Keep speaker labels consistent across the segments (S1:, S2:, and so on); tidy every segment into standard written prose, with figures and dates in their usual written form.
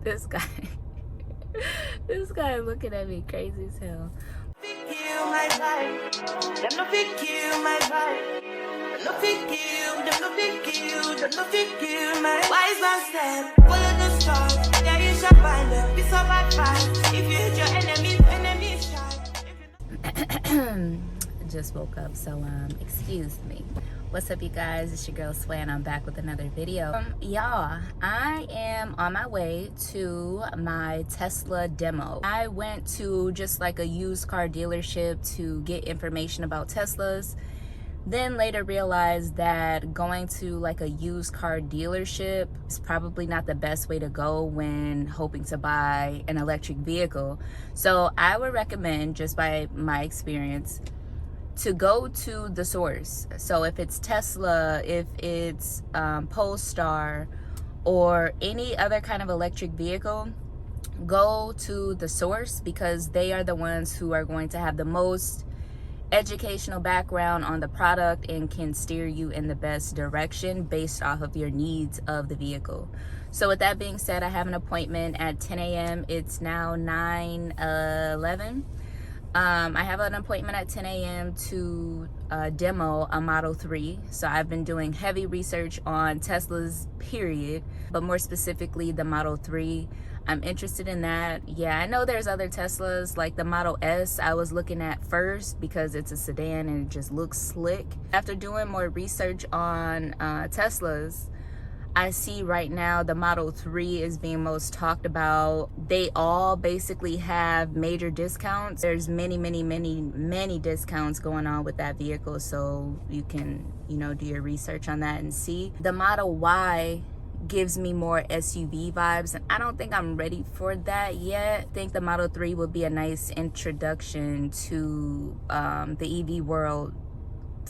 S1: This guy, this guy looking at me crazy as hell. Just woke up, so excuse me. What's up, you guys? It's your girl SWAI, and I'm back with another video. Y'all, I am on my way to my Tesla demo. I went to just like a used car dealership to get information about Teslas, then later realized that going to like a used car dealership is probably not the best way to go when hoping to buy an electric vehicle. So I would recommend, just by my experience, to go to the source. So if it's Tesla, if it's Polestar, or any other kind of electric vehicle, go to the source, because they are the ones who are going to have the most educational background on the product and can steer you in the best direction based off of your needs of the vehicle. So with that being said, I have an appointment at 10 a.m. It's now 9:11. I have an appointment at 10 a.m. to demo a Model 3. So I've been doing heavy research on Teslas, period, but more specifically the Model 3. I'm interested in that. Yeah, I know there's other Teslas, like the Model S I was looking at first because it's a sedan and it just looks slick. After doing more research on Teslas, I see right now the Model 3 is being most talked about. They all basically have major discounts. There's many discounts going on with that vehicle, so you can, do your research on that and see. The Model Y gives me more SUV vibes, and I don't think I'm ready for that yet. I think the Model 3 would be a nice introduction to the EV world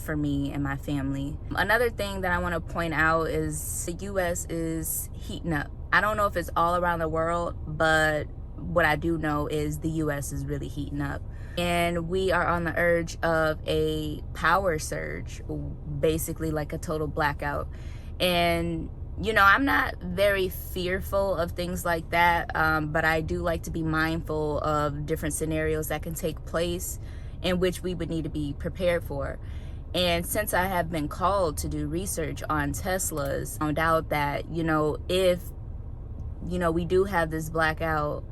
S1: for me and my family. Another thing that I want to point out is the US is heating up. I don't know if it's all around the world, but what I do know is the US is really heating up. And we are on the edge of a power surge, basically like a total blackout. And I'm not very fearful of things like that, but I do like to be mindful of different scenarios that can take place in which we would need to be prepared for. And since I have been called to do research on Teslas, I found out that, if, we do have this blackout,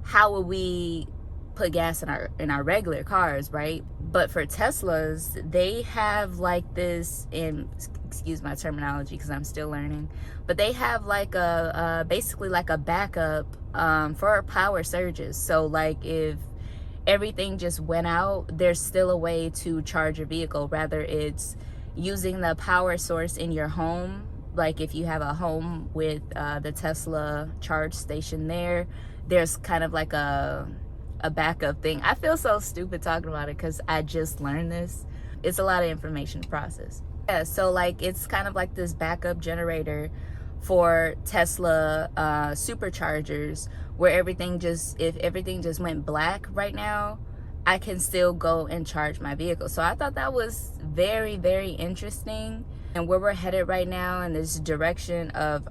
S1: how will we put gas in our regular cars, right? But for Teslas, they have like this, and excuse my terminology because I'm still learning, but they have like basically like a backup for power surges. So like if everything just went out, there's still a way to charge your vehicle, whether it's using the power source in your home, like if you have a home with the Tesla charge station there's kind of like a backup thing. I feel so stupid talking about it because I just learned this. It's a lot of information to process. Yeah, so like it's kind of like this backup generator for Tesla superchargers, where if everything just went black right now, I can still go and charge my vehicle. So I thought that was very interesting. And where we're headed right now in this direction of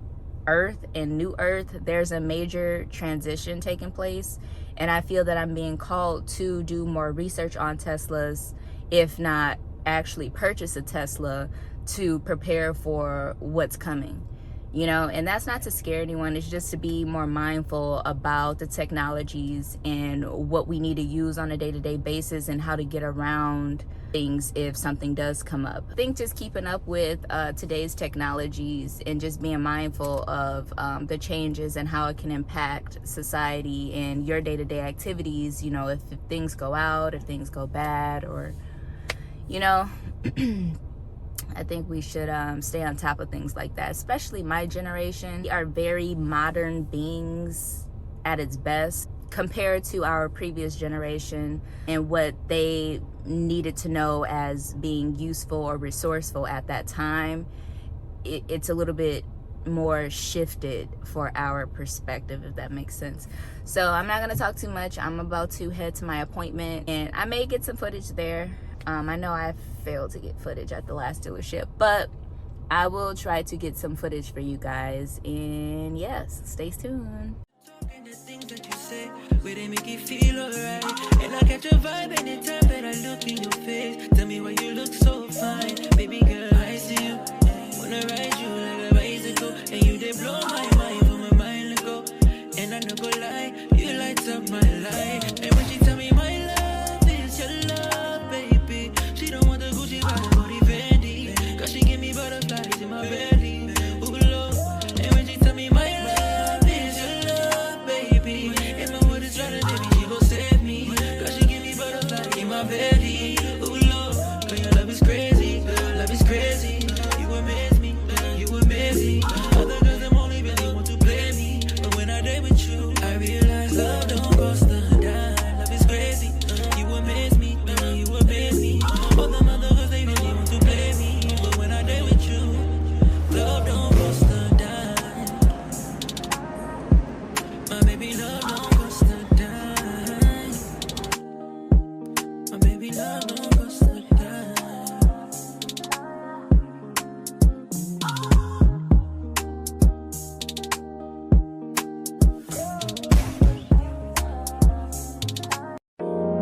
S1: Earth and New Earth, there's a major transition taking place, and I feel that I'm being called to do more research on Teslas, if not actually purchase a Tesla, to prepare for what's coming. And that's not to scare anyone. It's just to be more mindful about the technologies and what we need to use on a day-to-day basis and how to get around things if something does come up. I think just keeping up with today's technologies and just being mindful of the changes and how it can impact society and your day-to-day activities, if things go out, if things go bad, or, I think we should stay on top of things like that, especially my generation. We are very modern beings at its best compared to our previous generation and what they needed to know as being useful or resourceful at that time. It's a little bit more shifted for our perspective, if that makes sense. So I'm not going to talk too much. I'm about to head to my appointment, and I may get some footage there. I know I failed to get footage at the last dealership, but I will try to get some footage for you guys. And yes, stay tuned.
S2: say, where they make you feel alright. And I catch a vibe anytime that I look in your face. Tell me why you look so fine. Baby girl, I see you. Wanna ride you like a bicycle. And you they blow my mind from my mind to go. And I no go lie, you light up my life. And when she tell me my love is your love, baby, she don't want the Gucci, but the Fendi. Cause she give me butterflies in my belly. Ooh, Lord. And when she tell me my love is your love, baby, if my word is right, baby, she gon' save me. Cause she give me butterflies in my belly. Ooh, Lord. Girl, your love is crazy, girl, love is crazy. You amaze me, you amaze me. Other girls, them only really want to play me. But when I day with you, I realize love don't cost a dime. Love is crazy, you amaze me, you amaze me. All them other girls, they really want to play me. But when I day with you, love don't cost a dime. My baby, love don't cost a dime. My baby, love don't cost a dime.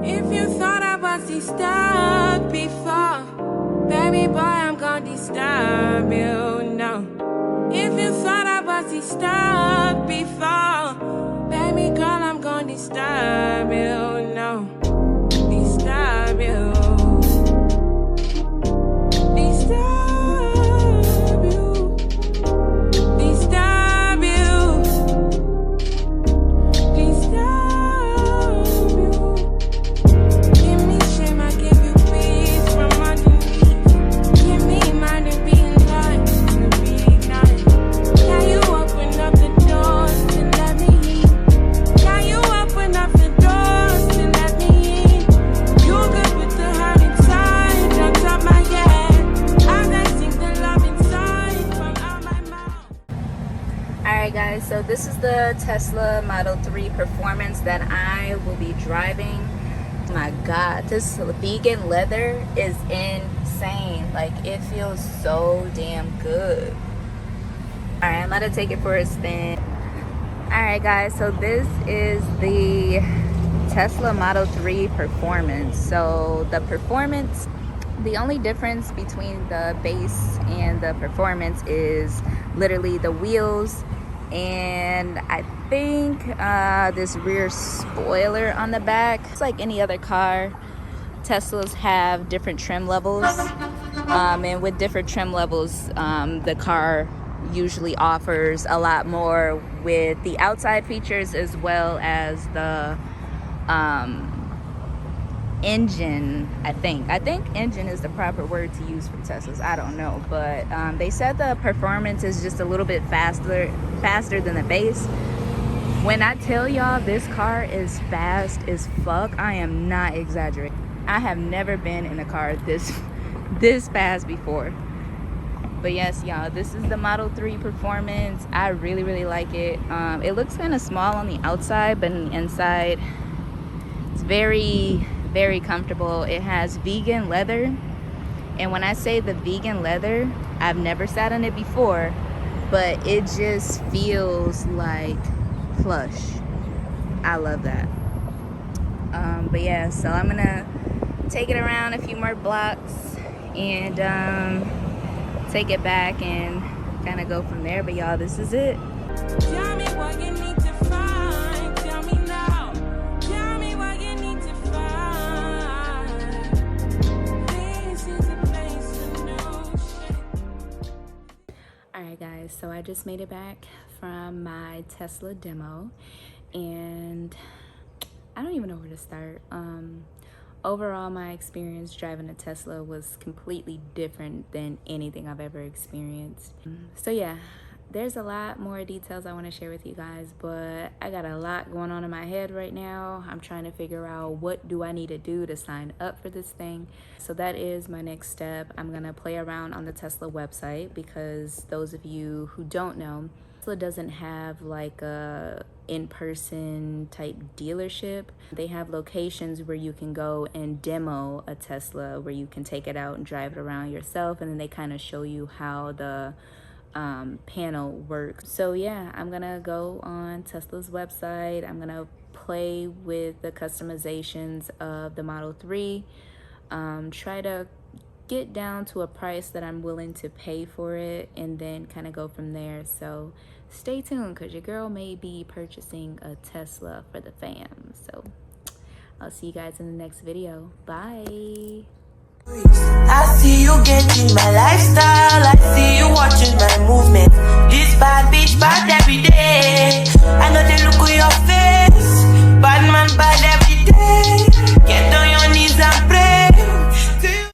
S3: If you thought I was disturbed before, baby boy, I'm gonna disturb you now. If you thought I was disturbed before, baby girl, I'm gonna disturb you now. Disturb you. Disturb you. Disturb you. Disturb you. Give me shame, I give you peace from underneath. Give me mind to be in line, to be nice. Now you open up the doors to let me in. Now you open up the doors to let me in. You good with the heart inside, on top my head. I'm dancing the love inside from out my mouth.
S1: Alright guys, so this is the Tesla Model 3 Performance that I will be driving. My god, this vegan leather is insane. Like, it feels so damn good. Alright, I'm gonna take it for a spin. Alright guys, so this is the Tesla Model 3 Performance. So the Performance, the only difference between the base and the Performance is literally the wheels, and I think this rear spoiler on the back. It's like any other car. Teslas have different trim levels, and with different trim levels, the car usually offers a lot more with the outside features as well as the engine. I think engine is the proper word to use for Teslas. I don't know, but they said the Performance is just a little bit faster than the base. When I tell y'all this car is fast as fuck, I am not exaggerating. I have never been in a car this fast before. But yes, y'all, this is the Model 3 Performance. I really like it. It looks kind of small on the outside, but on the inside it's very comfortable. It has vegan leather, and when I say the vegan leather, I've never sat on it before, but it just feels like plush. I love that. But yeah, so I'm gonna take it around a few more blocks and take it back and kind of go from there. But y'all, this is it.
S3: Tell me what you need to find. Tell me now. Tell me what you need to find. This is a place of no shame.
S1: Alright guys, so I just made it back from my Tesla demo, and I don't even know where to start. Overall, my experience driving a Tesla was completely different than anything I've ever experienced. So yeah, there's a lot more details I want to share with you guys, but I got a lot going on in my head right now. I'm trying to figure out what do I need to do to sign up for this thing. So that is my next step. I'm gonna play around on the Tesla website, because those of you who don't know, Tesla doesn't have like a in-person type dealership. They have locations where you can go and demo a Tesla, where you can take it out and drive it around yourself, and then they kind of show you how the panel works. So yeah, I'm gonna go on Tesla's website. I'm gonna play with the customizations of the Model 3, try to get down to a price that I'm willing to pay for it, and then kind of go from there. So stay tuned, because your girl may be purchasing a Tesla for the fam. So I'll see you guys in the next video. Bye.
S4: I see you getting my lifestyle, I see you watching my movement.